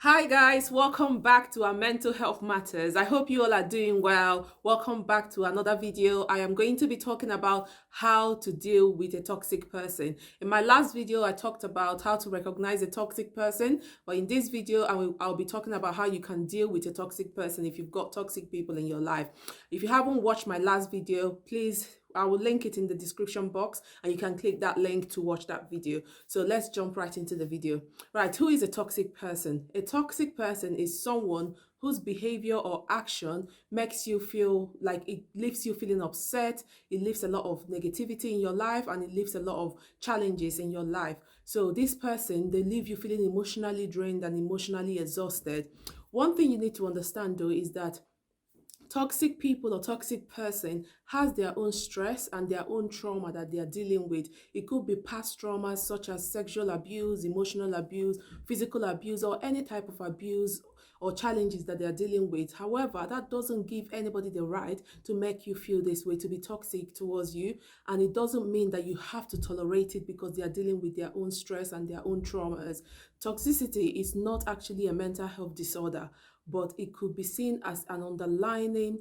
Hi guys, welcome back to our mental health matters. I hope you all are doing well. Welcome back to another video. I am going to be talking about how to deal with a toxic person. In my last video, I talked about how to recognize a toxic person, but in this video, I'll be talking about how you can deal with a toxic person if you've got toxic people in your life. If you haven't watched my last video, please, I will link it in the description box and you can click that link to watch that video. So let's jump right into the video. Right, who is a toxic person? A toxic person is someone whose behavior or action makes you feel like it leaves you feeling upset, it leaves a lot of negativity in your life, and it leaves a lot of challenges in your life. So this person, they leave you feeling emotionally drained and emotionally exhausted. One thing you need to understand though is that toxic people or toxic person has their own stress and their own trauma that they are dealing with. It could be past traumas such as sexual abuse, emotional abuse, physical abuse, or any type of abuse or challenges that they are dealing with. However, that doesn't give anybody the right to make you feel this way, to be toxic towards you. And it doesn't mean that you have to tolerate it because they are dealing with their own stress and their own traumas. Toxicity is not actually a mental health disorder, but it could be seen as an underlying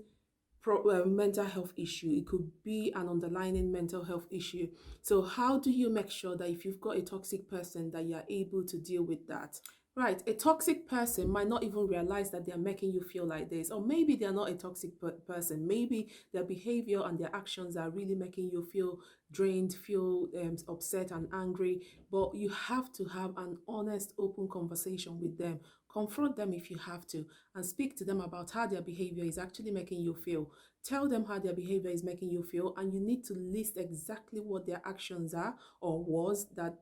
mental health issue. It could be an underlying mental health issue. So how do you make sure that if you've got a toxic person that you are able to deal with that? Right, a toxic person might not even realize that they are making you feel like this, or maybe they are not a toxic person. Maybe their behavior and their actions are really making you feel drained, feel upset and angry. But you have to have an honest, open conversation with them. Confront them if you have to, and speak to them about how their behavior is actually making you feel. Tell them how their behavior is making you feel, and you need to list exactly what their actions are or was that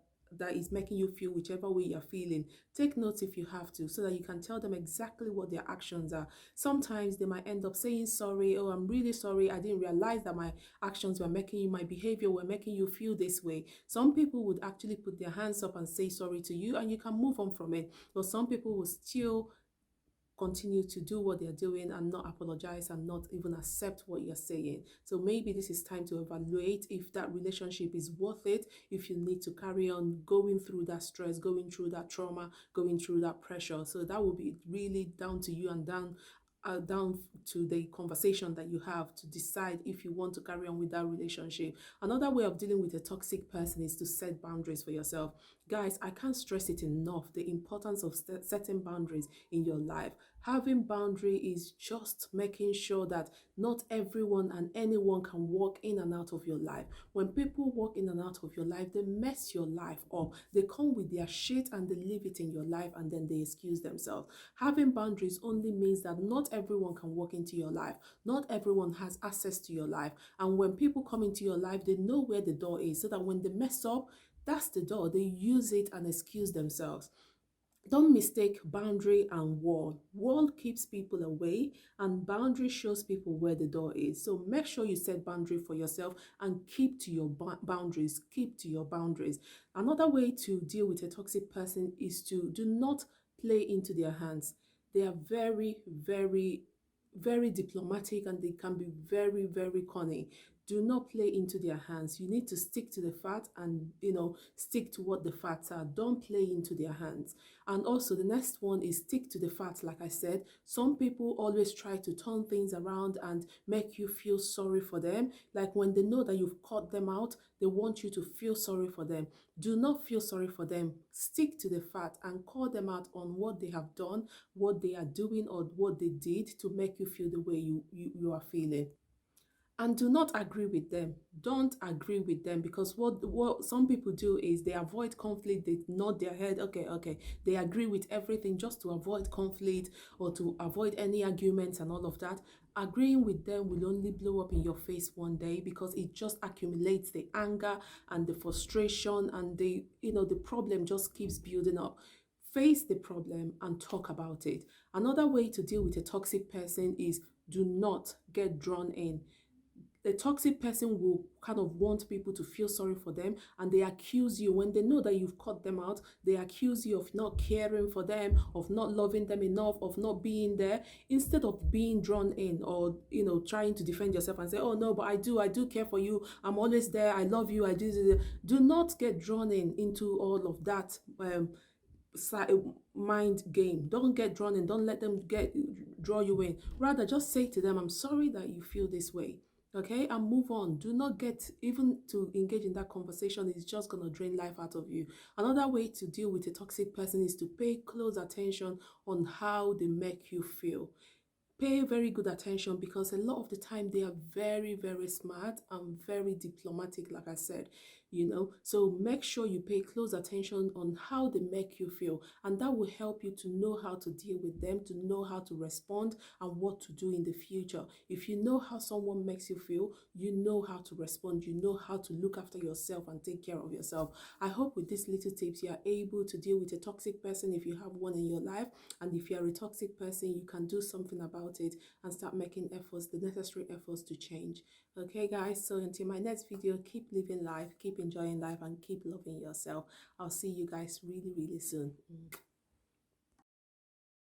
is making you feel whichever way you're feeling. Take notes if you have to, so that you can tell them exactly what their actions are. Sometimes they might end up saying sorry. Oh, I'm really sorry, I didn't realize that my actions were making you, my behavior were making you feel this way. Some people would actually put their hands up and say sorry to you, and you can move on from it. But some people will still continue to do what they're doing and not apologize and not even accept what you're saying. So maybe this is time to evaluate if that relationship is worth it, if you need to carry on going through that stress, going through that trauma, going through that pressure. So that will be really down to you and down to the conversation that you have to decide if you want to carry on with that relationship. Another way of dealing with a toxic person is to set boundaries for yourself. Guys, I can't stress it enough, the importance of setting boundaries in your life. Having boundary is just making sure that not everyone and anyone can walk in and out of your life. When people walk in and out of your life, they mess your life up. They come with their shit and they leave it in your life and then they excuse themselves. Having boundaries only means that not everyone can walk into your life. Not everyone has access to your life. And when people come into your life, they know where the door is, so that when they mess up, that's the door. They use it and excuse themselves. Don't mistake boundary and wall. Wall keeps people away and boundary shows people where the door is. So make sure you set boundary for yourself and keep to your boundaries. Keep to your boundaries. Another way to deal with a toxic person is to do not play into their hands. They are very, very, very diplomatic and they can be very, very cunning. Do not play into their hands. You need to stick to the facts and stick to what the facts are. Don't play into their hands. And also the next one is stick to the facts. Like I said, some people always try to turn things around and make you feel sorry for them. Like when they know that you've caught them out, they want you to feel sorry for them. Do not feel sorry for them. Stick to the fact and call them out on what they have done, what they are doing, or what they did to make you feel the way you are feeling. And do not agree with them. Don't agree with them, because what some people do is they avoid conflict. They nod their head, okay, they agree with everything just to avoid conflict or to avoid any arguments and all of that. Agreeing with them will only blow up in your face one day, because it just accumulates the anger and the frustration, and the problem just keeps building up. Face the problem and talk about it. Another way to deal with a toxic person is do not get drawn in. The toxic person will kind of want people to feel sorry for them, and they accuse you when they know that you've caught them out. They accuse you of not caring for them, of not loving them enough, of not being there, instead of being drawn in, or trying to defend yourself and say, oh no, but I do care for you, I'm always there, I love you, I do. Do not get drawn in into all of that mind game. Don't get drawn in. Don't let them draw you in. Rather, just say to them, I'm sorry that you feel this way. Okay, and move on. Do not get, even to engage in that conversation is just going to drain life out of you. Another way to deal with a toxic person is to pay close attention on how they make you feel. Pay very good attention, because a lot of the time they are very, very smart and very diplomatic, like I said, so make sure you pay close attention on how they make you feel, and that will help you to know how to deal with them, to know how to respond and what to do in the future. If you know how someone makes you feel, you know how to respond, you know how to look after yourself and take care of yourself. I hope with these little tips you are able to deal with a toxic person if you have one in your life, and if you are a toxic person, you can do something about it and start making efforts, the necessary efforts to change. Okay guys, so until my next video, keep living life, keep enjoying life, and keep loving yourself. I'll see you guys really, really soon.